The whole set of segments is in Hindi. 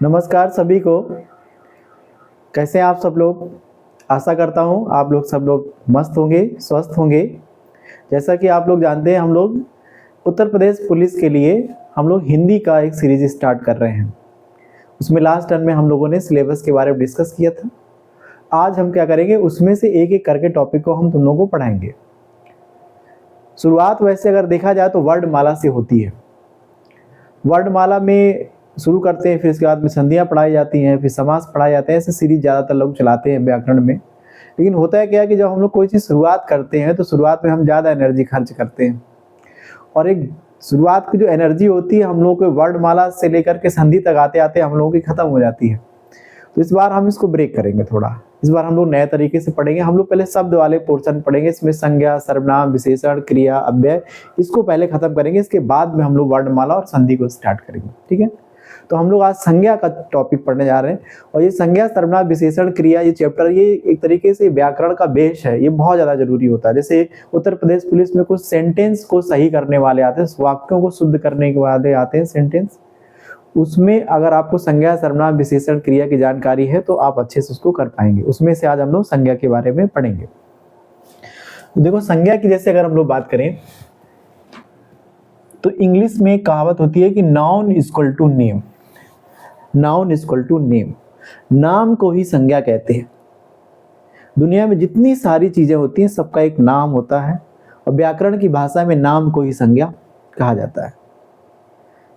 नमस्कार सभी को। कैसे हैं आप सब लोग। आशा करता हूं आप लोग सब लोग मस्त होंगे, स्वस्थ होंगे। जैसा कि आप लोग जानते हैं, हम लोग उत्तर प्रदेश पुलिस के लिए हम लोग हिंदी का एक सीरीज स्टार्ट कर रहे हैं। उसमें लास्ट टर्म में हम लोगों ने सिलेबस के बारे में डिस्कस किया था। आज हम क्या करेंगे, उसमें से एक एक करके टॉपिक को हम तुम लोगों को पढ़ाएंगे। शुरुआत वैसे अगर देखा जाए तो वर्णमाला से होती है। वर्णमाला में शुरू करते हैं, फिर इसके बाद में संधियाँ पढ़ाई जाती हैं, फिर समास पढ़ाए जाते हैं। ऐसे सीरीज ज़्यादातर लोग चलाते हैं व्याकरण में। लेकिन होता है क्या कि जब हम लोग कोई चीज़ शुरुआत करते हैं तो शुरुआत में हम ज़्यादा एनर्जी खर्च करते हैं, और एक शुरुआत की जो एनर्जी होती है हम लोगों को वर्णमाला से लेकर के संधि तक आते आते हम लोगों की ख़त्म हो जाती है। तो इस बार हम इसको ब्रेक करेंगे थोड़ा। इस बार हम लोग नए तरीके से पढ़ेंगे। हम लोग पहले शब्द वाले पोर्शन पढ़ेंगे। इसमें संज्ञा, सर्वनाम, विशेषण, क्रिया, अव्यय, इसको पहले खत्म करेंगे। इसके बाद में हम लोग वर्णमाला और संधि को स्टार्ट करेंगे। ठीक है, तो हम लोग आज संज्ञा का टॉपिक पढ़ने जा रहे हैं। और ये संज्ञा, सर्वनाम, विशेषण, क्रिया, ये चैप्टर ये एक तरीके से व्याकरण का बेस है। ये बहुत ज़्यादा जरूरी होता है। जैसे उत्तर प्रदेश पुलिस में कुछ सेंटेंस को सही करने वाले आते हैं, वाक्यों को शुद्ध करने के वाले आते हैं सेंटेंस। उसमें अगर आपको संज्ञा, सर्वनाम, विशेषण, क्रिया की जानकारी है तो आप अच्छे से उसको कर पाएंगे। उसमें से आज हम लोग संज्ञा के बारे में पढ़ेंगे। तो देखो, संज्ञा की जैसे अगर हम लोग बात करें तो इंग्लिश में एक कहावत होती है कि noun equal to name. Noun equal to name, नाम को ही संज्ञा कहते हैं। दुनिया में जितनी सारी चीजें होती हैं सबका एक नाम होता है, और व्याकरण की भाषा में नाम को ही संज्ञा कहा जाता है।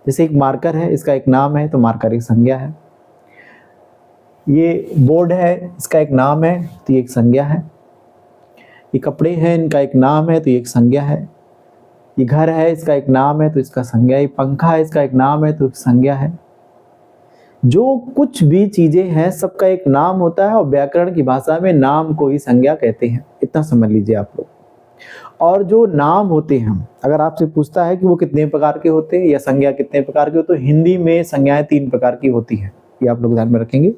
जैसे एक मार्कर है, इसका एक नाम है तो मार्कर एक संज्ञा है। ये बोर्ड है, इसका एक नाम है तो ये एक संज्ञा है। ये कपड़े हैं, इनका एक नाम है तो ये एक संज्ञा है। ये घर है, इसका एक नाम है तो इसका संज्ञा। ये पंखा है, इसका एक नाम है तो एक संज्ञा है। जो कुछ भी चीजें हैं सबका एक नाम होता है, और व्याकरण की भाषा में नाम को ही संज्ञा कहते हैं। इतना समझ लीजिए आप लोग। और जो नाम होते हैं, अगर आपसे पूछता है कि वो कितने प्रकार के होते हैं या संज्ञा कितने प्रकार के, तो हिंदी में संज्ञाएं 3 प्रकार की होती हैं। ये आप लोग ध्यान में रखेंगे।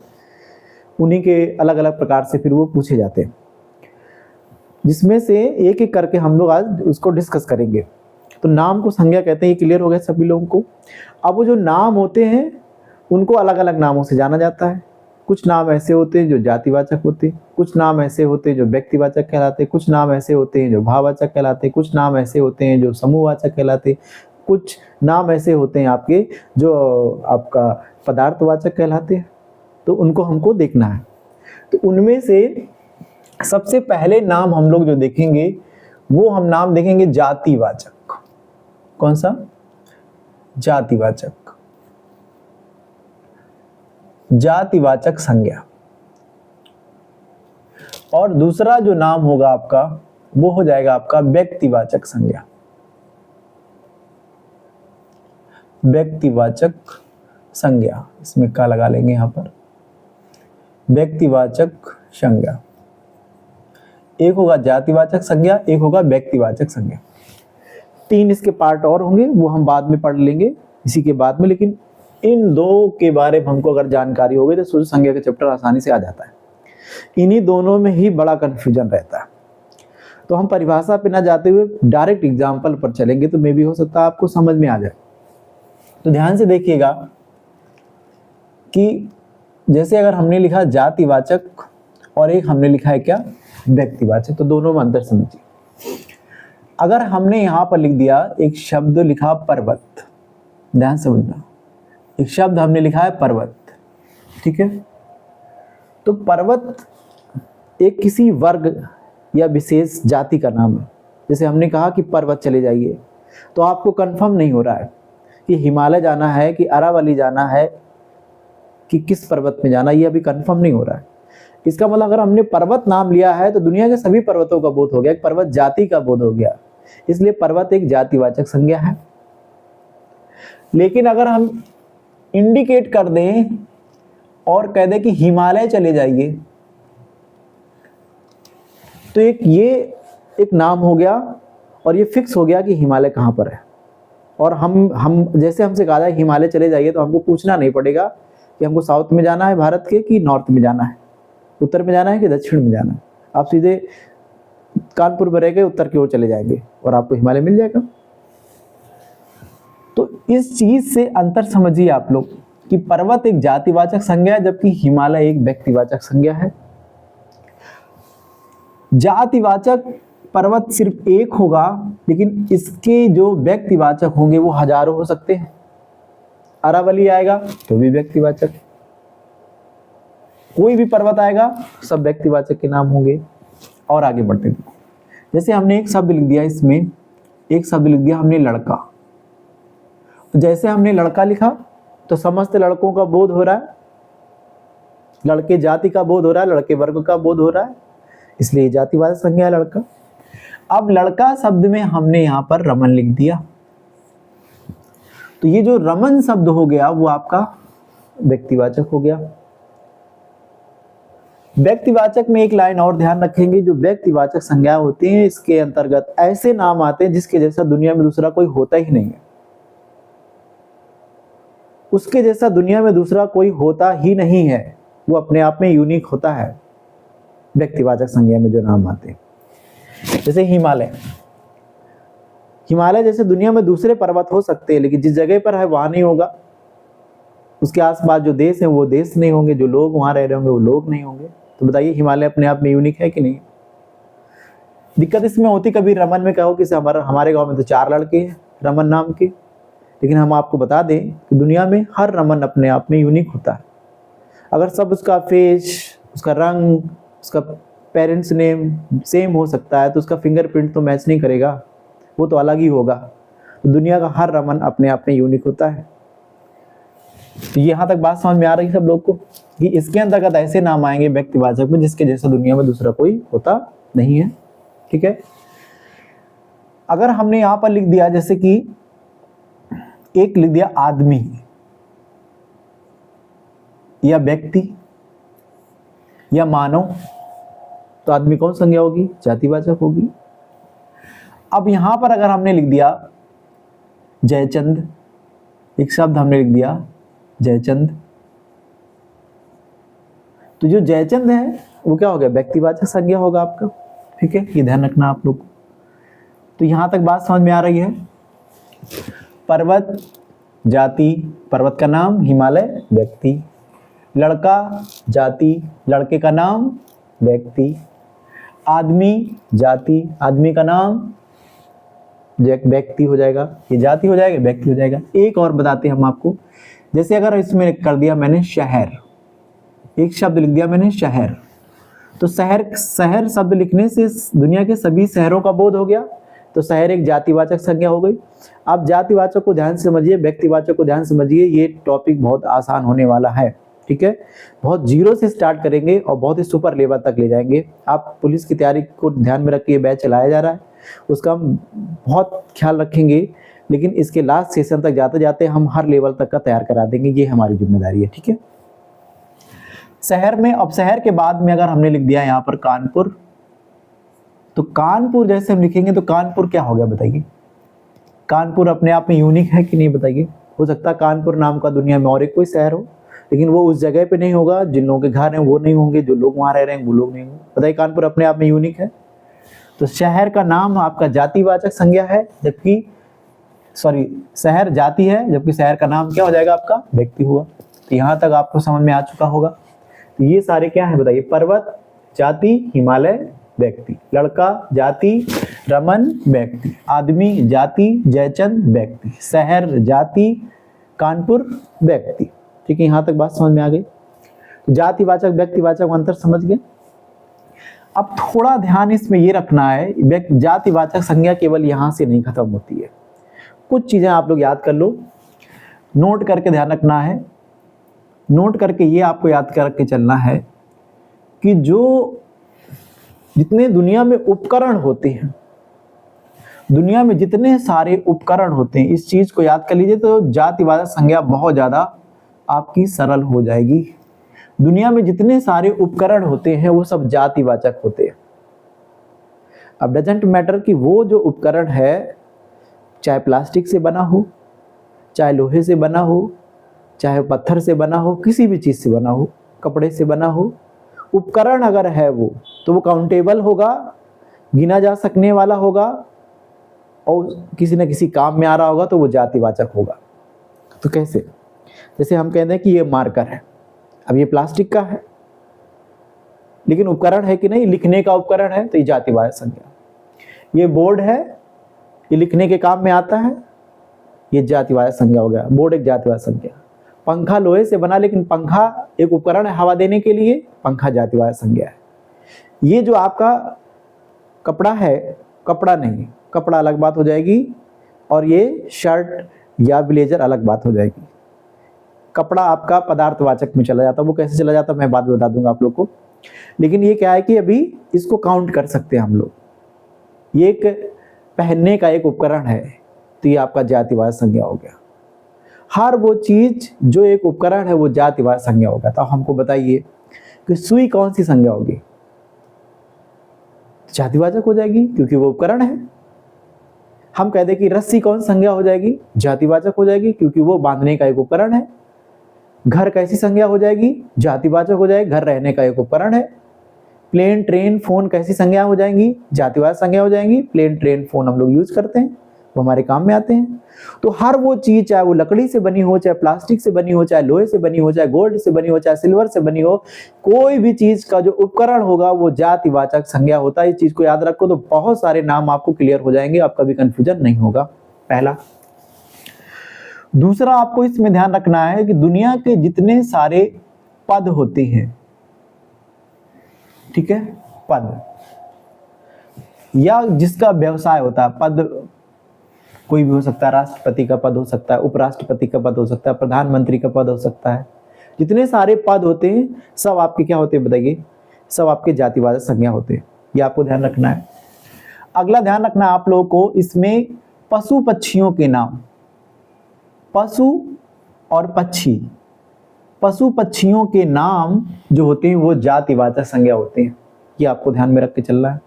उन्हीं के अलग अलग प्रकार से फिर वो पूछे जाते हैं, जिसमें से एक एक करके हम लोग आज उसको डिस्कस करेंगे। तो नाम को संज्ञा कहते हैं, ये क्लियर हो गया सभी लोगों को। अब वो जो नाम होते हैं उनको अलग अलग नामों से जाना जाता है। कुछ नाम ऐसे होते हैं जो जातिवाचक होते हैं, कुछ नाम ऐसे होते हैं जो व्यक्तिवाचक कहलाते हैं, कुछ नाम ऐसे होते हैं जो भाववाचक कहलाते हैं, कुछ नाम ऐसे होते हैं जो समूहवाचक कहलाते हैं, कुछ नाम ऐसे होते हैं आपके जो आपका पदार्थवाचक कहलाते हैं। तो उनको हमको देखना है। तो उनमें से सबसे पहले नाम हम लोग जो देखेंगे वो हम नाम देखेंगे जातिवाचक। कौन सा? जातिवाचक। जातिवाचक संज्ञा। और दूसरा जो नाम होगा आपका वो हो जाएगा आपका व्यक्तिवाचक संज्ञा। व्यक्तिवाचक संज्ञा, इसमें क्या लगा लेंगे यहां पर, व्यक्तिवाचक संज्ञा। एक होगा जातिवाचक संज्ञा, एक होगा व्यक्तिवाचक संज्ञा। 3 इसके पार्ट और होंगे, वो हम बाद में पढ़ लेंगे इसी के बाद में। लेकिन इन 2 के बारे में हमको अगर जानकारी हो गई तो सूत्र संज्ञा का चैप्टर आसानी से आ जाता है। इन्हीं दोनों में ही बड़ा कंफ्यूजन रहता है। तो हम परिभाषा पे ना जाते हुए डायरेक्ट एग्जाम्पल पर चलेंगे, तो मे भी हो सकता है आपको समझ में आ जाए। तो ध्यान से देखिएगा कि जैसे अगर हमने लिखा जातिवाचक और एक हमने लिखा है क्या, व्यक्तिवाचक, तो दोनों में अंतर समझिए। अगर हमने यहां पर लिख दिया एक शब्द लिखा पर्वत, ध्यान से समझना, एक शब्द हमने लिखा है पर्वत, ठीक है। तो पर्वत एक किसी वर्ग या विशेष जाति का नाम है। जैसे हमने कहा कि पर्वत चले जाइए, तो आपको कंफर्म नहीं हो रहा है कि हिमालय जाना है कि अरावली जाना है कि किस पर्वत में जाना, ये अभी कंफर्म नहीं हो रहा है। इसका मतलब अगर हमने पर्वत नाम लिया है तो दुनिया के सभी पर्वतों का बोध हो गया, एक पर्वत जाति का बोध हो गया। इसलिए पर्वत एक जातिवाचक संज्ञा है। लेकिन अगर हम इंडिकेट कर दें और कह दें कि हिमालय चले जाइए, तो ये एक नाम हो गया और ये फिक्स हो गया कि हिमालय कहाँ पर है। और हम जैसे हमसे कहा जाए हिमालय चले जाइए, तो हमको पूछना नहीं पड़ेगा कि हमको साउथ में जाना है भारत के कि नॉर्थ में जाना है, उत्तर में जाना है कि दक्षिण में जाना है। आप सीधे कानपुर में रह के उत्तर की ओर चले जाएंगे और आपको हिमालय मिल जाएगा। तो इस चीज से अंतर समझिए आप लोग कि पर्वत एक जातिवाचक संज्ञा है जबकि हिमालय एक व्यक्तिवाचक संज्ञा है। जातिवाचक पर्वत सिर्फ एक होगा, लेकिन इसके जो व्यक्तिवाचक होंगे वो हजारों हो सकते हैं। अरावली आएगा तो भी व्यक्तिवाचक, कोई भी पर्वत आएगा सब व्यक्तिवाचक के नाम होंगे। और आगे बढ़ते हैं, जैसे हमने एक शब्द लिख दिया, इसमें एक शब्द लिख दिया हमने लड़का। तो जैसे हमने लड़का लिखा तो समस्त लड़कों का बोध हो रहा है, लड़के जाति का बोध हो रहा है, लड़के वर्ग का बोध हो रहा है, इसलिए जातिवाचक संज्ञा है लड़का। अब लड़का शब्द में हमने यहां पर रमन लिख दिया, तो ये जो रमन शब्द हो गया वो आपका व्यक्तिवाचक हो गया। व्यक्तिवाचक में एक लाइन और ध्यान रखेंगे, जो व्यक्तिवाचक संज्ञा होती हैं इसके अंतर्गत ऐसे नाम आते हैं जिसके जैसा दुनिया में दूसरा कोई होता ही नहीं है, उसके जैसा दुनिया में दूसरा कोई होता ही नहीं है, वो अपने आप में यूनिक होता है। व्यक्तिवाचक संज्ञा में जो नाम आते हैं, जैसे हिमालय, हिमालय जैसे दुनिया में दूसरे पर्वत हो सकते हैं, लेकिन जिस जगह पर है वहां नहीं होगा, उसके आसपास जो देश है वो देश नहीं होंगे, जो लोग वहां रह रहे होंगे वो लोग नहीं होंगे। तो बताइए हिमालय अपने आप में यूनिक है कि नहीं? दिक्कत इसमें होती, कभी रमन में कहो कि हमारे गांव में तो 4 लड़के हैं रमन नाम के, लेकिन हम आपको बता दें कि दुनिया में हर रमन अपने आप में यूनिक होता है। अगर सब उसका फेस, उसका रंग, उसका पेरेंट्स नेम सेम हो सकता है तो उसका फिंगरप्रिंट तो मैच नहीं करेगा, वो तो अलग ही होगा। तो दुनिया का हर रमन अपने आप में यूनिक होता है। तो यहाँ तक बात समझ में आ रही है सब लोग को कि इसके अंतर्गत ऐसे नाम आएंगे व्यक्तिवाचक में जिसके जैसा दुनिया में दूसरा कोई होता नहीं है। ठीक है, अगर हमने यहाँ पर लिख दिया, जैसे कि एक लिख दिया आदमी या व्यक्ति या मानव, तो आदमी कौन संज्ञा होगी? जातिवाचक होगी। अब यहां पर अगर हमने लिख दिया जयचंद, एक शब्द हमने लिख दिया जयचंद, तो जो जयचंद है वो क्या हो गया? व्यक्तिवाचक संज्ञा होगा आपका। ठीक है, ये ध्यान रखना आप लोग। तो यहां तक बात समझ में आ रही है। पर्वत जाति, पर्वत का नाम, हिमालय व्यक्ति, लड़का जाति, लड़के का नाम व्यक्ति, आदमी जाति, आदमी का नाम व्यक्ति हो जाएगा, ये जाति हो जाएगा, व्यक्ति हो जाएगा। एक और बताते हैं हम आपको, जैसे अगर इसमें कर दिया मैंने शहर, एक शब्द लिख दिया मैंने शहर, तो शहर, शहर शब्द लिखने से दुनिया के सभी शहरों का बोध हो गया, तो शहर एक जातिवाचक संज्ञा हो गई। आप जातिवाचक को ध्यान से समझिए, व्यक्तिवाचक को ध्यान से समझिए, ये टॉपिक बहुत आसान होने वाला है। ठीक है, बहुत जीरो से स्टार्ट करेंगे और बहुत ही सुपर लेवल तक ले जाएंगे। आप पुलिस की तैयारी को ध्यान में रख के ये बैच चलाया जा रहा है, उसका हम बहुत ख्याल रखेंगे, लेकिन इसके लास्ट सेशन तक जाते जाते हम हर लेवल तक का तैयार करा देंगे, ये हमारी जिम्मेदारी है। ठीक है, शहर में, अब शहर के बाद में अगर हमने लिख दिया यहाँ पर कानपुर, तो कानपुर जैसे हम लिखेंगे तो कानपुर क्या हो गया बताइए? कानपुर अपने आप में यूनिक है कि नहीं बताइए? हो सकता है कानपुर नाम का दुनिया में और एक कोई शहर हो, लेकिन वो उस जगह पे नहीं होगा, जिन लोगों के घर हैं वो नहीं होंगे, जो लोग वहां रह रहे हैं वो लोग नहीं होंगे। बताइए, कानपुर अपने आप में यूनिक है। तो शहर का नाम आपका जातिवाचक संज्ञा है, जबकि शहर जाति है, जबकि शहर का नाम क्या हो जाएगा? आपका व्यक्ति हुआ। तो यहाँ तक आपको समझ में आ चुका होगा। तो ये सारे क्या है बताइए? पर्वत जाति, हिमालय व्यक्ति, लड़का जाति, रमन व्यक्ति, आदमी जाति, जयचंद व्यक्ति, शहर जाति, कानपुर व्यक्ति। ठीक है, यहाँ तक बात समझ में आ गई। जातिवाचक व्यक्तिवाचक अंतर समझ गए। अब थोड़ा ध्यान इसमें ये रखना है, जातिवाचक संज्ञा केवल यहाँ से नहीं खत्म होती है, कुछ चीजें आप लोग याद कर लो, नोट करके ध्यान रखना है। नोट करके ये आपको याद करके चलना है कि जो जितने दुनिया में उपकरण होते हैं, दुनिया में जितने सारे उपकरण होते हैं, इस चीज को याद कर लीजिए, तो जातिवाचक संज्ञा बहुत ज्यादा आपकी सरल हो जाएगी। दुनिया में जितने सारे उपकरण होते हैं वो सब जातिवाचक होते हैं। अब डजंट मैटर कि वो जो उपकरण है चाहे प्लास्टिक से बना हो, चाहे लोहे से बना हो, चाहे पत्थर से बना हो, किसी भी चीज से बना हो, कपड़े से बना हो, उपकरण अगर है वो तो वो काउंटेबल होगा, गिना जा सकने वाला होगा, और किसी न किसी काम में आ रहा होगा, तो वो जातिवाचक होगा। तो कैसे? जैसे हम कहते हैं कि ये मार्कर है, अब ये प्लास्टिक का है लेकिन उपकरण है कि नहीं, लिखने का उपकरण है, तो ये जातिवाचक संज्ञा। ये बोर्ड है, ये लिखने के काम में आता है, ये जातिवाचक संज्ञा हो गया, बोर्ड एक जातिवाचक संज्ञा। पंखा लोहे से बना लेकिन पंखा एक उपकरण है हवा देने के लिए, पंखा जातिवाचक संज्ञा है। ये जो आपका कपड़ा है, कपड़ा नहीं, कपड़ा अलग बात हो जाएगी, और ये शर्ट या ब्लेजर अलग बात हो जाएगी। कपड़ा आपका पदार्थवाचक में चला जाता है, वो कैसे चला जाता है मैं बाद में बता दूंगा आप लोग को। लेकिन ये क्या है कि अभी इसको काउंट कर सकते हैं हम लोग, ये एक पहनने का एक उपकरण है, तो ये आपका जातिवाचक संज्ञा हो गया। हर वो चीज जो एक उपकरण है वो जातिवाचक संज्ञा होगा। तो हमको बताइए कि सुई कौन सी संज्ञा होगी? जातिवाचक हो जाएगी क्योंकि वो उपकरण है। हम कहते हैं कि रस्सी कौन संज्ञा हो जाएगी? जातिवाचक हो जाएगी क्योंकि वो बांधने का एक उपकरण है। घर कैसी संज्ञा हो जाएगी? जातिवाचक हो जाएगी, घर रहने का एक उपकरण है। प्लेन, ट्रेन, फोन कैसी संज्ञा हो जाएंगी? जातिवाचक संज्ञा हो जाएंगी। प्लेन, ट्रेन, फोन हम लोग यूज करते हैं, वो हमारे काम में आते हैं। तो हर वो चीज, चाहे वो लकड़ी से बनी हो, चाहे प्लास्टिक से बनी हो, चाहे लोहे से बनी हो, चाहे गोल्ड से बनी हो, चाहे सिल्वर से बनी हो, कोई भी चीज का जो उपकरण होगा वो जातिवाचक संज्ञा होता है। इस चीज को याद रखो तो बहुत सारे नाम आपको क्लियर हो जाएंगे, आपका भी कंफ्यूजन नहीं होगा। पहला। दूसरा, आपको इसमें ध्यान रखना है कि दुनिया के जितने सारे पद होते हैं, ठीक है, पद या जिसका व्यवसाय होता है, पद कोई भी हो सकता है, राष्ट्रपति का पद हो सकता है, उपराष्ट्रपति का पद हो सकता है, प्रधानमंत्री का पद हो सकता है। जितने सारे पद होते हैं सब आपके क्या होते हैं बताइए? सब आपके जातिवाचक संज्ञा होते हैं, ये आपको ध्यान रखना है। अगला ध्यान रखना है आप लोगों को, इसमें पशु पक्षियों के नाम, पशु और पक्षी, पशु पक्षियों के नाम जो होते हैं वो जातिवाचक संज्ञा होते हैं, ये आपको ध्यान में रख के चलना है।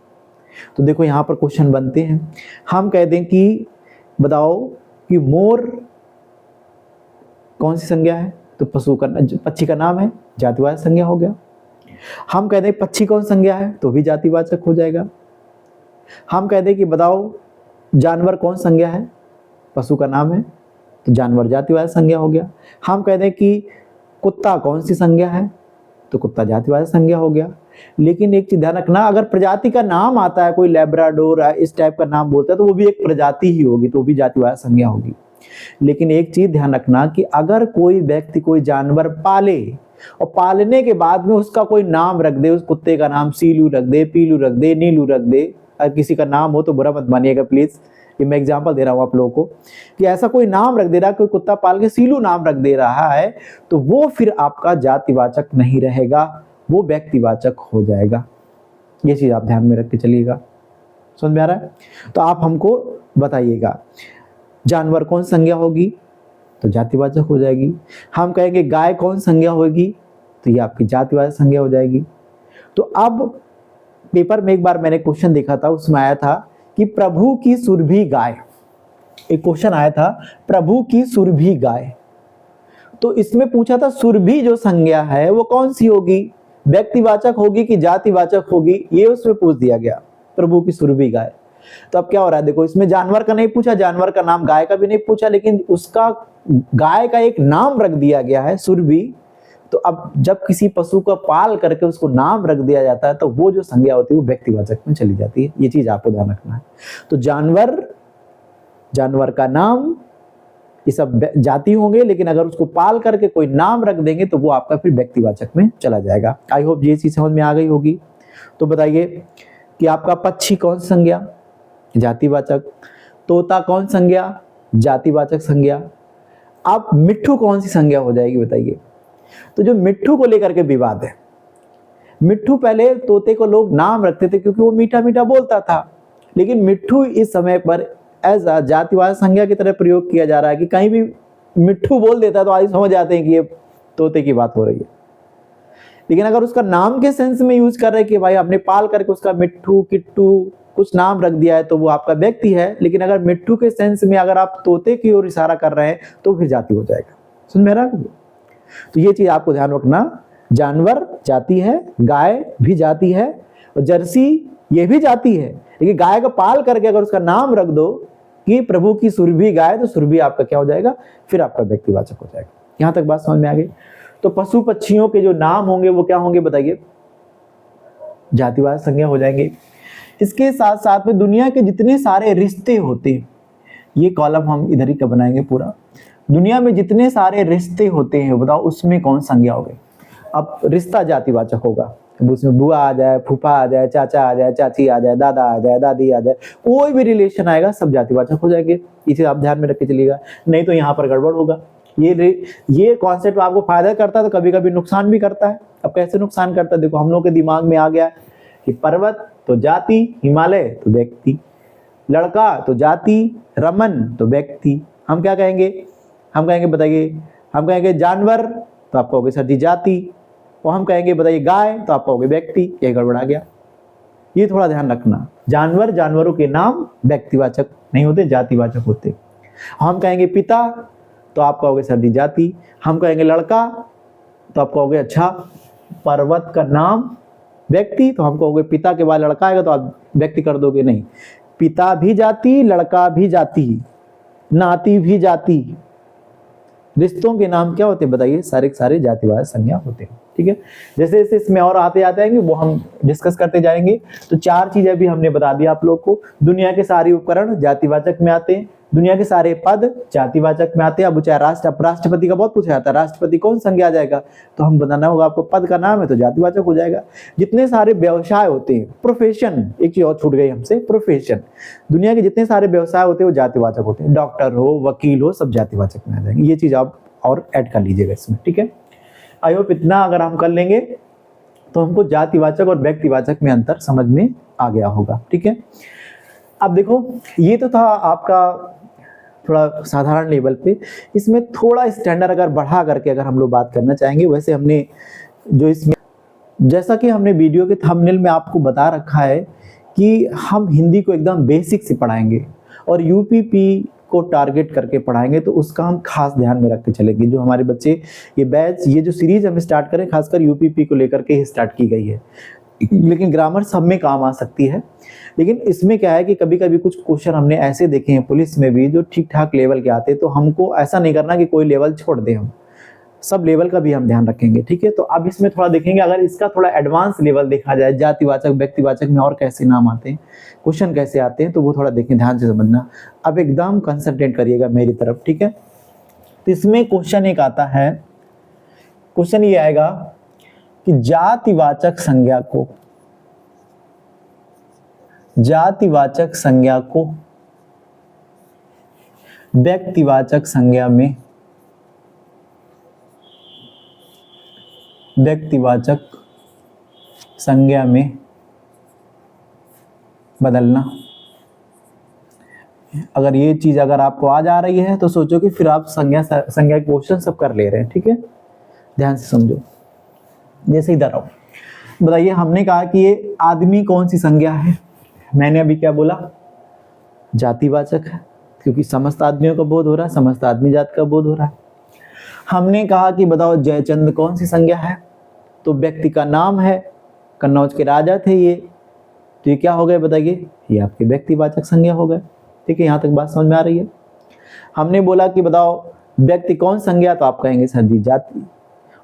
तो देखो यहाँ पर क्वेश्चन बनते हैं, हम कह दें कि बताओ कि मोर कौन सी संज्ञा है? तो पक्षी का नाम है, जातिवाचक संज्ञा हो गया। हम कह दें पक्षी कौन संज्ञा है? तो भी जातिवाचक हो जाएगा। हम कह दें कि बताओ जानवर कौन संज्ञा है? पशु का नाम है, तो जानवर जातिवाचक संज्ञा हो गया। हम कह दें कि कुत्ता कौन सी संज्ञा है? तो कुत्ता जातिवाचक संज्ञा हो गया। लेकिन एक चीज ध्यान रखना, अगर प्रजाति का नाम आता है, कोई लैब्राडोर इस टाइप का नाम बोलता है, तो वो भी एक प्रजाति ही होगी, तो भी जातिवाचक संज्ञा होगी। लेकिन एक चीज ध्यान रखना कि अगर कोई व्यक्ति कोई जानवर पाले और पालने के बाद में उसका कोई नाम रख दे, उस कुत्ते का नाम सीलू रख दे, पीलू रख दे, नीलू रख दे, अगर किसी का नाम हो तो बुरा मत मानिएगा प्लीज, ये मैं एग्जांपल दे रहा हूं आप लोगों को, कि ऐसा कोई नाम रख दे रहा है, कोई कुत्ता पाल के सीलू नाम रख दे रहा है, तो वो फिर आपका जातिवाचक नहीं रहेगा, वो व्यक्तिवाचक हो जाएगा। ये चीज आप ध्यान में रख के चलिएगा। समझ में आ रहा है? तो आप हमको बताइएगा जानवर कौन संज्ञा होगी? तो जातिवाचक हो जाएगी। हम कहेंगे गाय कौन संज्ञा होगी? तो ये आपकी जातिवाचक संज्ञा हो जाएगी। तो अब पेपर में एक बार मैंने क्वेश्चन देखा था, उसमें आया था कि प्रभु की सुरभि गाय, एक क्वेश्चन आया था प्रभु की सुरभि गाय। तो इसमें पूछा था सुरभि जो संज्ञा है वो कौन सी होगी, व्यक्तिवाचक होगी कि जातिवाचक होगी, ये उसमें पूछ दिया गया, प्रभु की सुरभि गाय। तो अब क्या हो रहा है देखो, इसमें जानवर का नहीं पूछा, जानवर का नाम, गाय का भी नहीं पूछा, लेकिन उसका गाय का एक नाम रख दिया गया है सुरभि। तो अब जब किसी पशु को पाल करके उसको नाम रख दिया जाता है तो वो जो संज्ञा होती है वो व्यक्तिवाचक में चली जाती है। ये चीज आपको ध्यान रखना है। तो जानवर, जानवर का नाम, ये सब जाति होंगे, लेकिन अगर उसको पाल करके कोई नाम रख देंगे तो वो आपका फिर व्यक्तिवाचक में चला जाएगा। आई होप ये चीज समझ में आ गई होगी। तो बताइए कि आपका पक्षी कौन सी संज्ञा? जातिवाचक। तोता कौन संज्ञा? जातिवाचक संज्ञा। अब मिट्ठू कौन सी संज्ञा हो जाएगी बताइए? तो जो मिट्ठू को लेकर के विवाद है, मिट्ठू पहले तोते को लोग नाम रखते थे क्योंकि वो मीठा मीठा बोलता था, लेकिन मिट्ठू इस समय पर एज अ जातिवाचक संज्ञा की तरह प्रयोग किया जा रहा है कि कहीं भी मिट्ठू बोल देता है तो आज समझ जाते हैं कि ये तोते की बात हो रही है। लेकिन अगर उसका नाम के सेंस में यूज कर रहे हैं कि भाई हमने पाल करके उसका मिट्ठू, किट्टू कुछ नाम रख दिया है तो वो आपका व्यक्ति है, लेकिन अगर मिट्ठू के सेंस में अगर आप तोते की ओर इशारा कर रहे हैं तो फिर जाति हो जाएगा। सुन मेरा, तो ये चीज आपको ध्यान रखना, जानवर जाति है, गाय भी जाति है, और जर्सी ये भी जाति है, लेकिन गाय का पाल करके अगर उसका नाम रख दो कि प्रभु की सुरभि गाय, तो सुरभि आपका क्या हो जाएगा? फिर आपका व्यक्तिवाचक हो जाएगा। यहाँ तक बात समझ में आ गई। तो पशु पक्षियों के जो नाम होंगे वो क्या होंगे बताइए, जातिवाचक संज्ञा हो जाएंगे। इसके साथ साथ में दुनिया के जितने सारे रिश्ते होते हैं, ये कॉलम हम इधर ही का बनाएंगे पूरा, दुनिया में जितने सारे रिश्ते होते हैं बताओ उसमें कौन संज्ञा हो गई। अब रिश्ता जातिवाचक होगा, अब उसमें बुआ आ जाए, फूफा आ जाए, चाचा आ जाए, चाची आ जाए, दादा आ जाए, दादी आ जाए, कोई भी रिलेशन आएगा सब जातिवाचक हो जाएंगे। इसे आप ध्यान में रख के चलिएगा, नहीं तो यहाँ पर गड़बड़ होगा। ये कॉन्सेप्ट आपको फायदा करता है तो कभी कभी नुकसान भी करता है। अब कैसे नुकसान करता है देखो, हम लोग के दिमाग में आ गया कि पर्वत तो जाति, हिमालय तो व्यक्ति, लड़का तो जाति, रमन तो व्यक्ति। हम क्या कहेंगे, हम कहेंगे बताइए, हम कहेंगे जानवर तो आप कहोगे सर जी जाति, और हम कहेंगे बताइए गाय तो आप कहोगे व्यक्ति। ये गड़बड़ा गया, ये थोड़ा ध्यान रखना। जानवर, जानवरों के नाम व्यक्तिवाचक नहीं होते, जातिवाचक होते। हम कहेंगे पिता तो आप कहोगे सर जी जाति, हम कहेंगे लड़का तो आप कहोगे अच्छा पर्वत का नाम व्यक्ति, तो हम कहोगे पिता के बाद लड़का आएगा तो आप व्यक्ति कर दोगे, नहीं, पिता भी जाति, लड़का भी जाति, नाती भी जाति। रिश्तों के नाम क्या होते हैं बताइए, सारे सारे जातिवाचक संज्ञा होते हैं। ठीक है, जैसे जैसे इसमें और आते आते आएंगे वो हम डिस्कस करते जाएंगे। तो 4 चीजें भी हमने बता दिया आप लोग को। दुनिया के सारे उपकरण जातिवाचक में आते हैं, दुनिया के सारे पद जातिवाचक में आते हैं। अब चाहे राष्ट्रपति का बहुत पूछा जाता है, राष्ट्रपति कौन संज्ञा आ जाएगा, तो हम बताना होगा आपको पद का नाम है तो जातिवाचक हो जाएगा। जितने सारे व्यवसाय होते हैं, प्रोफेशन, एक चीज और छूट गई हमसे, प्रोफेशन, दुनिया के जितने सारे व्यवसाय होते हैं वो जातिवाचक होते हैं। डॉक्टर हो, वकील हो, सब जातिवाचक में आ जाएंगे। ये चीज आप और ऐड कर लीजिएगा इसमें। ठीक है, आई होप इतना अगर हम कर लेंगे तो हमको जातिवाचक और व्यक्तिवाचक में अंतर समझ में आ गया होगा। ठीक है, अब देखो ये तो था आपका थोड़ा साधारण लेवल पे। इसमें थोड़ा स्टैंडर्ड अगर बढ़ा करके अगर हम लोग बात करना चाहेंगे, वैसे हमने जो इसमें, जैसा कि हमने वीडियो के थंबनेल में आपको बता रखा है कि हम हिंदी को एकदम बेसिक से पढ़ाएंगे और यूपीपी को टारगेट करके पढ़ाएंगे, तो उसका हम खास ध्यान में रख के चलेंगे। जो हमारे बच्चे ये बैच, ये जो सीरीज हम स्टार्ट करें खासकर यूपीपी को लेकर के ही स्टार्ट की गई है, लेकिन ग्रामर सब में काम आ सकती है। लेकिन इसमें क्या है कि कभी कभी कुछ क्वेश्चन हमने ऐसे देखे हैं पुलिस में भी जो ठीक ठाक लेवल के आते हैं, तो हमको ऐसा नहीं करना कि कोई लेवल छोड़ दें, हम सब लेवल का भी हम ध्यान रखेंगे। ठीक है, तो अब इसमें थोड़ा देखेंगे, अगर इसका थोड़ा एडवांस लेवल देखा जाए, जातिवाचक व्यक्तिवाचक में और कैसे नाम आते हैं, क्वेश्चन कैसे आते हैं, तो वो थोड़ा देखें, ध्यान से समझना। अब एकदम कंसंट्रेट करिएगा मेरी तरफ। ठीक है, तो इसमें क्वेश्चन एक आता है, क्वेश्चन ये आएगा कि जातिवाचक संज्ञा को, जातिवाचक संज्ञा को व्यक्तिवाचक संज्ञा में, व्यक्तिवाचक संज्ञा में बदलना। अगर ये चीज अगर आपको आ जा रही है तो सोचो कि फिर आप संज्ञा के क्वेश्चन सब कर ले रहे हैं। ठीक है, ध्यान से समझो। जैसे इधर आओ, बताइए, हमने कहा कि ये आदमी कौन सी संज्ञा है, मैंने अभी क्या बोला, जातिवाचक है, क्योंकि समस्त आदमियों का बोध हो रहा है, समस्त आदमी जात का बोध हो रहा है। हमने कहा कि बताओ जयचंद कौन सी संज्ञा है, तो व्यक्ति का नाम है, कन्नौज के राजा थे ये, तो ये क्या हो गए बताइए, ये आपके व्यक्तिवाचक संज्ञा हो गए। ठीक है, यहाँ तक बात समझ में आ रही है। हमने बोला कि बताओ व्यक्ति कौन संज्ञा, तो आप कहेंगे सर जी जाति,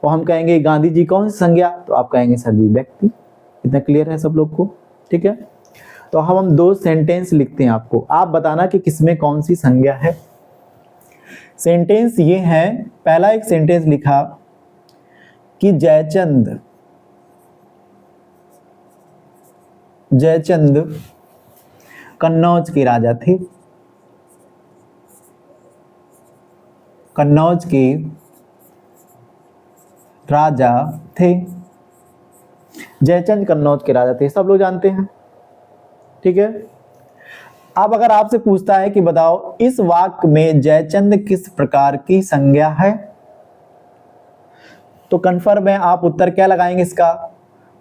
और हम कहेंगे गांधी जी कौन सी संज्ञा, तो आप कहेंगे सर जी व्यक्ति। इतना क्लियर है सब लोग को। ठीक है, तो हम 2 सेंटेंस लिखते हैं, आपको आप बताना कि किसमें कौन सी संज्ञा है। सेंटेंस ये है, पहला एक सेंटेंस लिखा कि जयचंद, जयचंद कन्नौज के राजा थे, कन्नौज के राजा थे, जयचंद कन्नौज के राजा थे, सब लोग जानते हैं। ठीक है, अब अगर आपसे पूछता है कि बताओ इस वाक्य में जयचंद किस प्रकार की संज्ञा है, तो कन्फर्म है आप उत्तर क्या लगाएंगे, इसका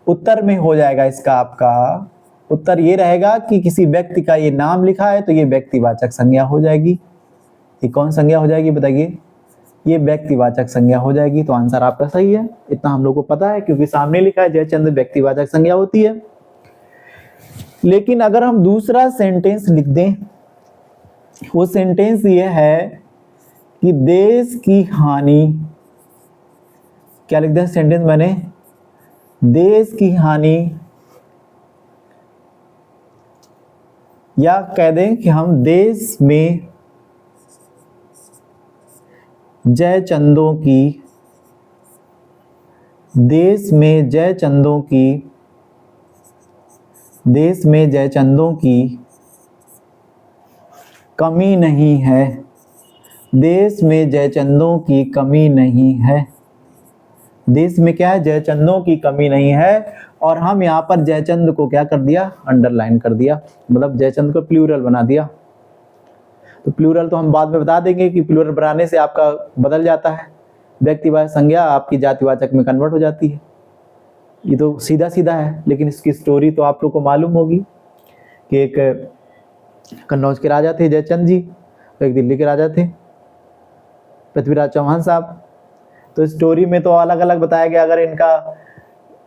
उत्तर में हो जाएगा, इसका आपका उत्तर ये रहेगा कि किसी व्यक्ति का ये नाम लिखा है तो ये व्यक्तिवाचक संज्ञा हो जाएगी। ये कौन संज्ञा हो जाएगी बताइए, ये व्यक्तिवाचक संज्ञा हो जाएगी। तो आंसर आपका सही है, इतना हम लोग को पता है क्योंकि सामने लिखा है जयचंद व्यक्तिवाचक संज्ञा होती है। लेकिन अगर हम दूसरा सेंटेंस लिख दें, वो सेंटेंस ये है कि देश की हानि क्या लिख दें सेंटेंस मैंने, देश की हानि, या कह दें कि हम देश में जय चंदों की, देश में जय चंदों की, देश में जय चंदों की कमी नहीं है, देश में जय चंदों की कमी नहीं है। देश में क्या है, जयचंदों की कमी नहीं है। और हम यहाँ पर जयचंद को क्या कर दिया, अंडरलाइन कर दिया, मतलब जयचंद को प्लूरल बना दिया। तो प्लूरल तो हम बाद में बता देंगे कि प्लूरल बनाने से आपका बदल जाता है, व्यक्तिवाचक संज्ञा आपकी जातिवाचक में कन्वर्ट हो जाती है। ये तो सीधा सीधा है, लेकिन इसकी स्टोरी तो आप लोग को मालूम होगी कि एक कन्नौज के राजा थे जयचंद जी, तो एक दिल्ली के राजा थे पृथ्वीराज चौहान साहब। तो स्टोरी में तो अलग अलग बताया गया, अगर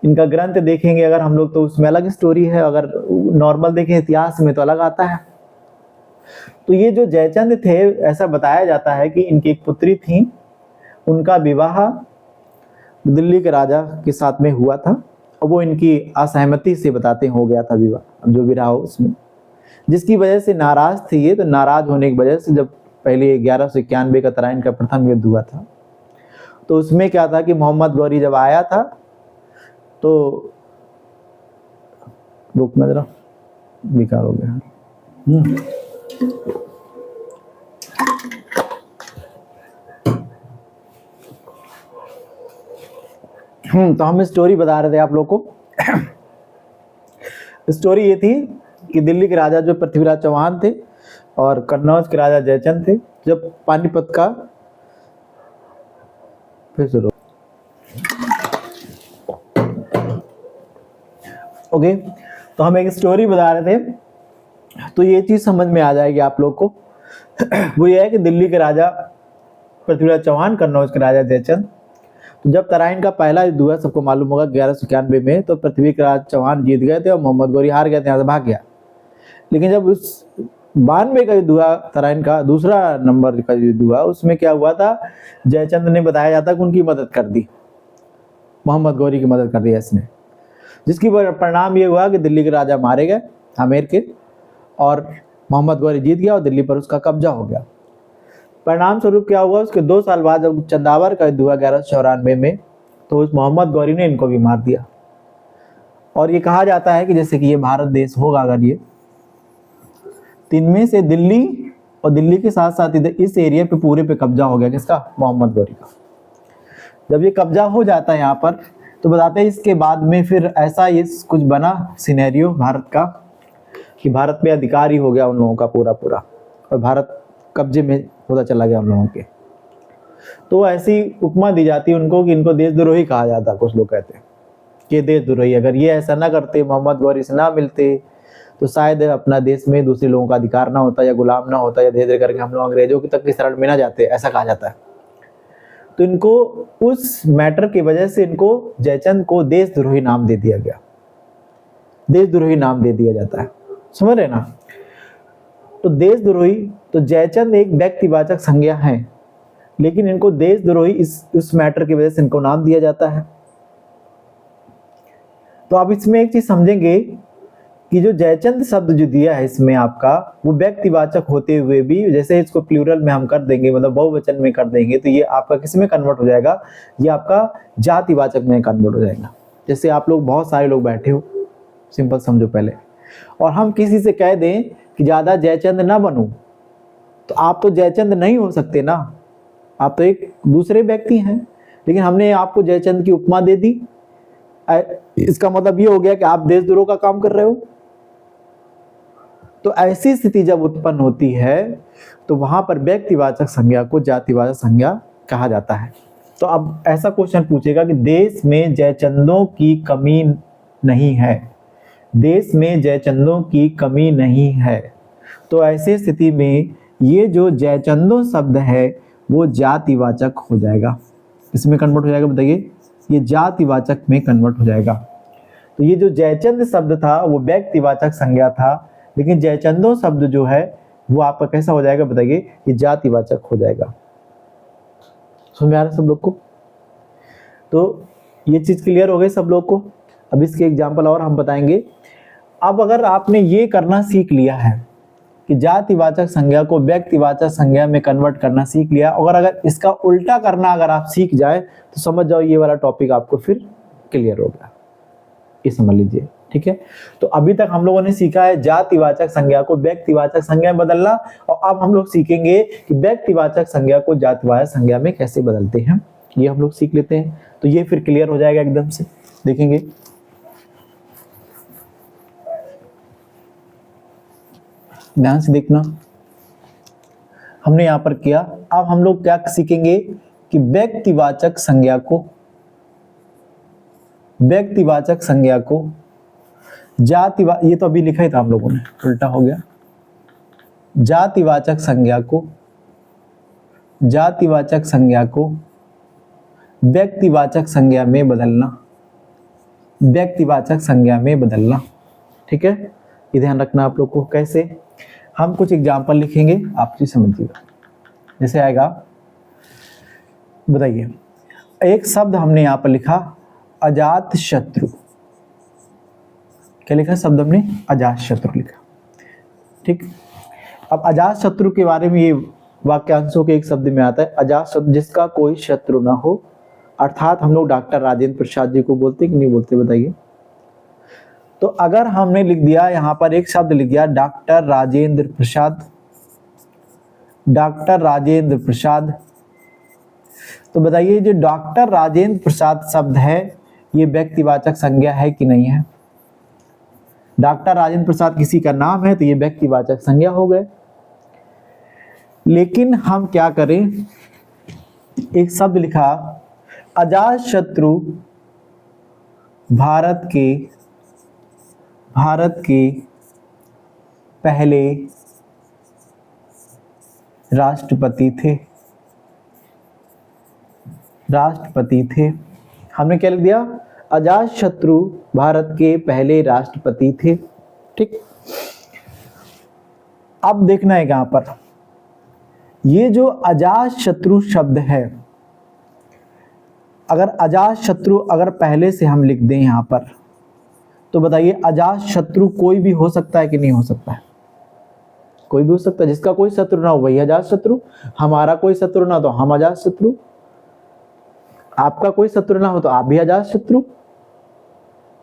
इनका ग्रंथ देखेंगे अगर हम लोग तो उसमें अलग स्टोरी है, अगर नॉर्मल देखें इतिहास में तो अलग आता है। तो ये जो जयचंद थे, ऐसा बताया जाता है कि इनकी एक पुत्री थी, उनका विवाह दिल्ली के राजा के साथ में हुआ था, और वो इनकी असहमति से बताते हो गया था विवाह, अब जो भी रहा हो उसमें, जिसकी वजह से नाराज थे ये। तो नाराज होने की वजह से जब पहले 1191 का तराइन का प्रथम युद्ध हुआ था, तो उसमें क्या था कि मोहम्मद गौरी जब आया था, तो रुकना जरा, बेकार हो गया। तो हम स्टोरी बता रहे थे आप लोग को। स्टोरी ये थी कि दिल्ली के राजा जो पृथ्वीराज चौहान थे और कन्नौज के राजा जयचंद थे, जब पानीपत का, फिर से ओके, तो हम एक स्टोरी बता रहे थे, तो ये चीज समझ में आ जाएगी आप लोग को। वो ये है कि दिल्ली के राजा पृथ्वीराज चौहान, कन्नौज के राजा जयचंद, तो जब तराइन का पहला युद्ध हुआ, सबको मालूम होगा 1191 में, तो पृथ्वीराज चौहान जीत गए थे और मोहम्मद गौरी हार गए थे, यहाँ से भाग गया। लेकिन जब उस 92 का युद्ध हुआ, तराइन का दूसरा नंबर का युद्ध हुआ, उसमें क्या हुआ था, जयचंद ने बताया जाता है कि उनकी मदद कर दी, मोहम्मद गौरी की मदद कर दी इसने, जिसकी परिणाम ये हुआ कि दिल्ली के राजा मारे गए, आमेर के, और मोहम्मद गौरी जीत गया और दिल्ली पर उसका कब्जा हो गया। परिणाम स्वरूप क्या हुआ, उसके 2 साल बाद जब चंदावर का युद्ध हुआ 1194 में, तो उस मोहम्मद गौरी ने इनको भी मार दिया। और ये कहा जाता है कि जैसे कि ये भारत देश होगा अगर ये, तो इनमें से दिल्ली और दिल्ली के साथ साथ इधर इस एरिया पे पूरे पे कब्जा हो गया, किसका, मोहम्मद गौरी का। जब ये कब्जा हो जाता है यहाँ पर, तो बताते हैं इसके बाद में फिर ऐसा ये कुछ बना सिनेरियो भारत का कि भारत पे अधिकार ही हो गया उन लोगों का पूरा पूरा, और भारत कब्जे में होता चला गया उन लोगों के। तो ऐसी उपमा दी जाती है उनको कि इनको देशद्रोही कहा जाता, कुछ लोग कहते हैं कि देशद्रोही, अगर ये ऐसा ना करते, मोहम्मद गौरी से ना मिलते, तो शायद अपना देश में दूसरे लोगों का अधिकार ना होता, या गुलाम ना होता, या धीरे धीरे करके हम लोग अंग्रेजों की तक की शरण में ना जाते, ऐसा कहा जाता है। तो इनको उस मैटर की वजह से इनको जयचंद को देशद्रोही नाम दे दिया गया, देशद्रोही नाम दे दिया जाता है, समझ रहे ना। तो देशद्रोही, तो जयचंद एक व्यक्तिवाचक संज्ञा है, लेकिन इनको देशद्रोही इस मैटर की वजह से इनको नाम दिया जाता है। तो आप इसमें एक चीज समझेंगे कि जो जयचंद शब्द जो दिया है इसमें आपका, वो व्यक्तिवाचक होते हुए भी, जैसे इसको प्लूरल में हम कर देंगे, मतलब बहुवचन में कर देंगे, तो ये आपका किस में कन्वर्ट हो जाएगा, ये आपका जातिवाचक में कन्वर्ट हो जाएगा। जैसे आप लोग बहुत सारे लोग बैठे हो, सिंपल समझो पहले, और हम किसी से कह दें कि ज्यादा जयचंद ना बनो, तो आप तो जयचंद नहीं हो सकते ना, आप तो एक दूसरे व्यक्ति हैं, लेकिन हमने आपको जयचंद की उपमा दे दी। इसका मतलब ये हो गया कि आप देशद्रोह का काम कर रहे हो। तो ऐसी स्थिति जब उत्पन्न होती है, तो वहां पर व्यक्तिवाचक संज्ञा को जातिवाचक संज्ञा कहा जाता है। तो अब ऐसा क्वेश्चन पूछेगा कि देश में जयचंदों की कमी नहीं है, देश में जयचंदों की कमी नहीं है, तो ऐसी स्थिति में ये जो जयचंदों शब्द है वो जातिवाचक हो जाएगा, इसमें कन्वर्ट हो जाएगा, बताइए, ये जातिवाचक में कन्वर्ट हो जाएगा। तो ये जो जयचंद शब्द था वो व्यक्तिवाचक संज्ञा था, लेकिन जयचंदों शब्द जो है वो आपका कैसा हो जाएगा, बताइए, ये जातिवाचक हो जाएगा। समझ में आ रहा है सब लोग को। तो ये चीज क्लियर हो गई सब लोग को। अब इसके एग्जाम्पल और हम बताएंगे। अब अगर आपने ये करना सीख लिया है कि जातिवाचक संज्ञा को व्यक्तिवाचक संज्ञा में कन्वर्ट करना सीख लिया, और अगर इसका उल्टा करना अगर आप सीख जाए तो समझ जाओ ये वाला टॉपिक आपको फिर क्लियर हो गया, ये समझ लीजिए। ठीक है, तो अभी तक हम लोगों ने सीखा है जातिवाचक संज्ञा को व्यक्तिवाचक संज्ञा में बदलना, और अब हम लोग सीखेंगे कि व्यक्तिवाचक संज्ञा को जातिवाचक संज्ञा में कैसे बदलते हैं, ये हम लोग सीख लेते हैं। तो ये फिर क्लियर हो जाएगा एकदम से, देखेंगे। ध्यान से देखना, हमने यहां पर किया। अब हम लोग क्या सीखेंगे कि व्यक्तिवाचक संज्ञा को ये तो अभी लिखा ही था हम लोगों ने, उल्टा हो गया। जातिवाचक संज्ञा को व्यक्तिवाचक संज्ञा में बदलना, ठीक है। ये ध्यान रखना आप लोग को। कैसे, हम कुछ एग्जाम्पल लिखेंगे, आप जी समझिएगा। जैसे आएगा, बताइए, एक शब्द हमने यहां पर लिखा अजात शत्रु। क्या लिखा शब्द हमने? अजात शत्रु लिखा। ठीक, अब अजात शत्रु के बारे में ये वाक्यांशों के एक शब्द में आता है, अजात शत्रु जिसका कोई शत्रु ना हो, अर्थात हम लोग डॉक्टर राजेंद्र प्रसाद जी को बोलते कि नहीं बोलते, बताइए। तो अगर हमने लिख दिया यहां पर एक शब्द लिख दिया डॉक्टर राजेंद्र प्रसाद, तो बताइए जो डॉक्टर राजेंद्र प्रसाद शब्द है ये व्यक्तिवाचक संज्ञा है कि नहीं है? डॉक्टर राजेंद्र प्रसाद किसी का नाम है तो ये व्यक्तिवाचक संज्ञा हो गए। लेकिन हम क्या करें, एक शब्द लिखा अजात शत्रु भारत के पहले राष्ट्रपति थे। हमने क्या लिख दिया? अजात शत्रु भारत के पहले राष्ट्रपति थे। ठीक, अब देखना है यहां पर ये जो अजात शत्रु शब्द है, अगर अजात शत्रु अगर पहले से हम लिख दें यहां पर, तो बताइए अजात शत्रु कोई भी हो सकता है कि नहीं हो सकता है? कोई भी हो सकता है, जिसका कोई शत्रु ना हो वही अजात शत्रु। हमारा कोई शत्रु ना तो हम अजात शत्रु, आपका कोई शत्रु ना हो तो आप भी अजात शत्रु।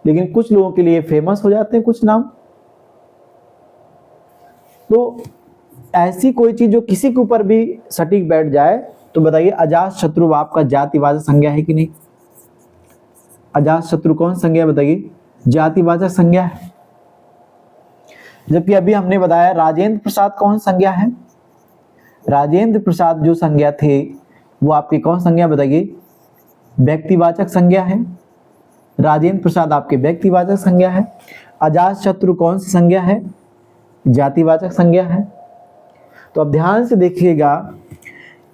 लेकिन कुछ लोगों के लिए फेमस हो जाते हैं कुछ नाम। तो ऐसी कोई चीज जो किसी के ऊपर भी सटीक बैठ जाए, तो बताइए अजात शत्रु आपका जातिवाचक संज्ञा है कि नहीं? अजात शत्रु कौन संज्ञा बताइए? जातिवाचक संज्ञा है। जबकि अभी हमने बताया राजेंद्र प्रसाद कौन संज्ञा है? राजेंद्र प्रसाद जो संज्ञा थे वो आपकी कौन संज्ञा बताइए? व्यक्तिवाचक संज्ञा है। राजेंद्र प्रसाद आपके व्यक्तिवाचक संज्ञा है। अजात शत्रु कौन सी संज्ञा है? जातिवाचक संज्ञा है। तो अब ध्यान से देखिएगा,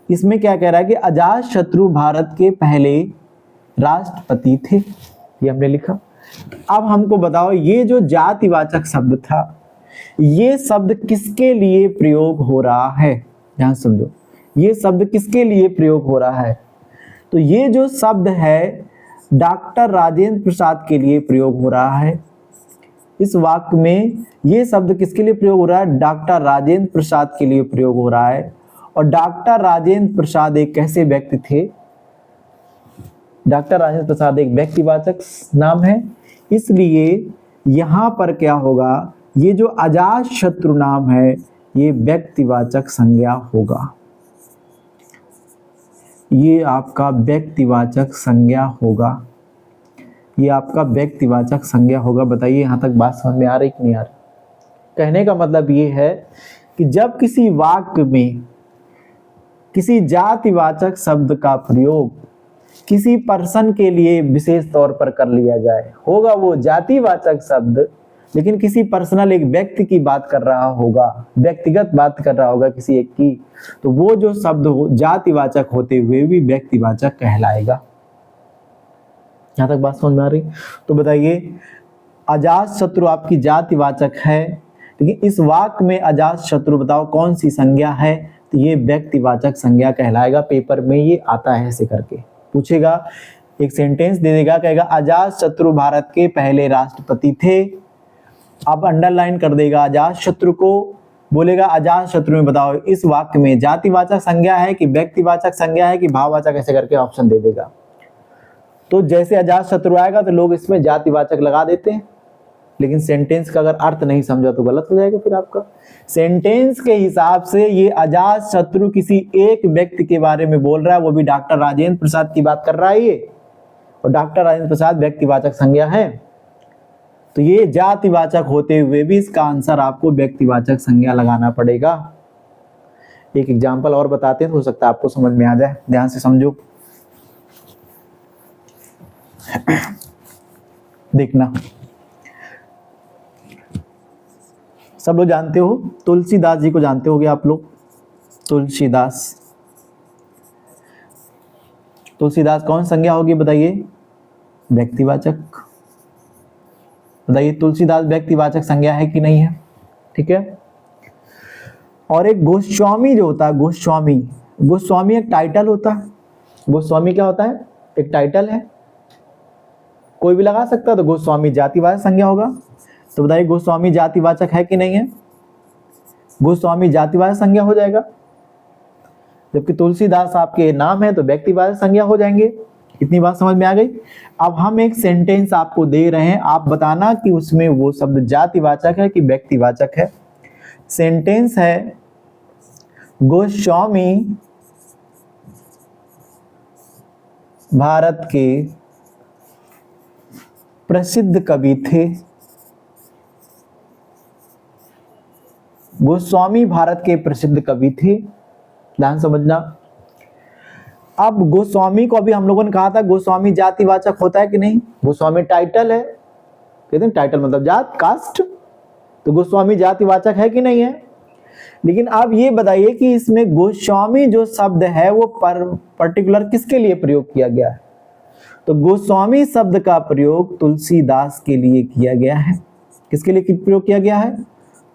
इसमें क्या कह रहा है कि अजात शत्रु भारत के पहले राष्ट्रपति थे, ये हमने लिखा। अब हमको बताओ ये जो जातिवाचक शब्द था, ये शब्द किसके लिए प्रयोग हो रहा है? ध्यान समझो, ये शब्द किसके लिए प्रयोग हो रहा है? तो ये जो शब्द है डॉक्टर राजेंद्र प्रसाद के लिए प्रयोग हो रहा है। इस वाक्य में ये शब्द किसके लिए प्रयोग हो रहा है? डॉक्टर राजेंद्र प्रसाद के लिए प्रयोग हो रहा है। और डॉक्टर राजेंद्र प्रसाद एक कैसे व्यक्ति थे? डॉक्टर राजेंद्र प्रसाद एक व्यक्तिवाचक नाम है, इसलिए यहां पर क्या होगा, ये जो अजात शत्रु नाम है ये व्यक्तिवाचक संज्ञा होगा। ये आपका व्यक्तिवाचक संज्ञा होगा, ये आपका व्यक्तिवाचक संज्ञा होगा। बताइए यहां तक बात समझ में आ रही कि नहीं आ रही? कहने का मतलब ये है कि जब किसी वाक्य में किसी जातिवाचक शब्द का प्रयोग किसी पर्सन के लिए विशेष तौर पर कर लिया जाए, होगा वो जातिवाचक शब्द, लेकिन किसी पर्सनल एक व्यक्ति की बात कर रहा होगा, व्यक्तिगत बात कर रहा होगा किसी एक की, तो वो जो शब्द हो जातिवाचक होते हुए भी व्यक्तिवाचक कहलाएगा। यहां तक बात समझ में आ रही? तो बताइए अजात शत्रु आपकी जातिवाचक है, लेकिन इस वाक्य में अजात शत्रु बताओ कौन सी संज्ञा है? तो ये व्यक्तिवाचक संज्ञा कहलाएगा। पेपर में ये आता है ऐसे करके पूछेगा, एक सेंटेंस दे देगा, कहेगा अजात शत्रु भारत के पहले राष्ट्रपति थे। अब अंडरलाइन कर देगा अजात शत्रु को, बोलेगा अजात शत्रु में बताओ इस वाक्य में जातिवाचक संज्ञा है कि व्यक्तिवाचक संज्ञा है कि भाववाचक, ऐसे करके ऑप्शन दे देगा। तो जैसे अजात शत्रु आएगा तो लोग इसमें जातिवाचक लगा देते हैं, लेकिन सेंटेंस का अगर अर्थ नहीं समझा तो गलत हो जाएगा फिर आपका। सेंटेंस के हिसाब से ये अजात शत्रु किसी एक व्यक्ति के बारे में बोल रहा है, वो भी डॉक्टर राजेंद्र प्रसाद की बात कर रहा है ये, और डॉक्टर राजेंद्र प्रसाद व्यक्तिवाचक संज्ञा है, तो ये जातिवाचक होते हुए भी इसका आंसर आपको व्यक्तिवाचक संज्ञा लगाना पड़ेगा। एक एग्जांपल और बताते हैं तो हो सकता है आपको समझ में आ जाए, ध्यान से समझो। देखना, सब लोग जानते हो तुलसीदास जी को, जानते होगे आप लोग। तुलसीदास, तुलसीदास कौन संज्ञा होगी बताइए? व्यक्तिवाचक। बताइए तुलसीदास व्यक्तिवाचक संज्ञा है कि नहीं है? ठीक है। और एक गोस्वामी जो होता है, गोस्वामी, गोस्वामी एक टाइटल होता है। गोस्वामी क्या होता है? एक टाइटल है, कोई भी लगा सकता है, तो गोस्वामी जातिवाचक संज्ञा होगा। तो बताइए गोस्वामी जातिवाचक है कि नहीं है? गोस्वामी जातिवाचक संज्ञा हो जाएगा, जबकि तुलसीदास आपके नाम है तो व्यक्तिवाचक संज्ञा हो जाएंगे। इतनी बात समझ में आ गई। अब हम एक सेंटेंस आपको दे रहे हैं, आप बताना कि उसमें वो शब्द जातिवाचक है कि व्यक्तिवाचक है। सेंटेंस है गोस्वामी भारत के प्रसिद्ध कवि थे। गोस्वामी भारत के प्रसिद्ध कवि थे, ध्यान समझना। अब गोस्वामी को अभी हम लोगों ने कहा था गोस्वामी जातिवाचक होता है कि नहीं? गोस्वामी टाइटल है, कहते हैं टाइटल मतलब जात, कास्ट, तो गोस्वामी जातिवाचक है कि नहीं है? लेकिन आप ये बताइए कि इसमें गोस्वामी जो शब्द है वो पर्टिकुलर किसके लिए प्रयोग किया गया है? तो गोस्वामी शब्द का प्रयोग तुलसीदास के लिए किया गया है। किसके लिए प्रयोग किया गया है?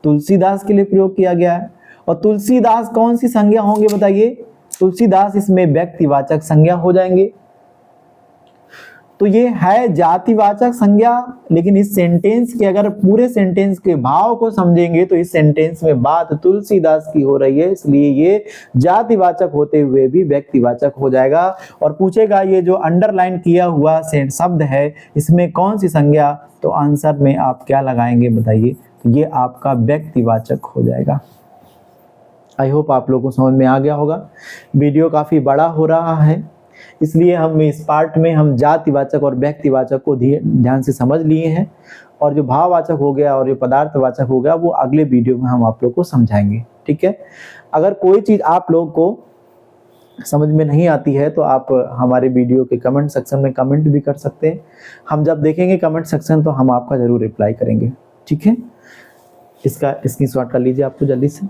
तुलसीदास के लिए प्रयोग किया गया है। और तुलसीदास कौन सी संज्ञा होंगे बताइए? तुलसीदास इसमें व्यक्तिवाचक संज्ञा हो जाएंगे। तो ये है जातिवाचक संज्ञा, लेकिन इस सेंटेंस के अगर पूरे सेंटेंस के भाव को समझेंगे तो इस सेंटेंस में बात तुलसीदास की हो रही है, इसलिए ये जातिवाचक होते हुए भी व्यक्तिवाचक हो जाएगा। और पूछेगा ये जो अंडरलाइन किया हुआ शब्द है इसमें कौन सी संज्ञा, तो आंसर में आप क्या लगाएंगे बताइए? तो ये आपका व्यक्तिवाचक हो जाएगा। आई होप आप लोगों को समझ में आ गया होगा। वीडियो काफी बड़ा हो रहा है, इसलिए हम इस पार्ट में हम जातिवाचक और व्यक्तिवाचक को ध्यान से समझ लिए हैं, और जो भाववाचक हो गया और जो पदार्थवाचक हो गया वो अगले वीडियो में हम आप लोग को समझाएंगे। ठीक है। अगर कोई चीज़ आप लोग को समझ में नहीं आती है तो आप हमारे वीडियो के कमेंट सेक्शन में कमेंट भी कर सकते हैं। हम जब देखेंगे कमेंट सेक्शन तो हम आपका ज़रूर रिप्लाई करेंगे। ठीक है। इसका स्क्रीनशॉट कर लीजिए आपको जल्दी से।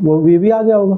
वो भी आ गया होगा।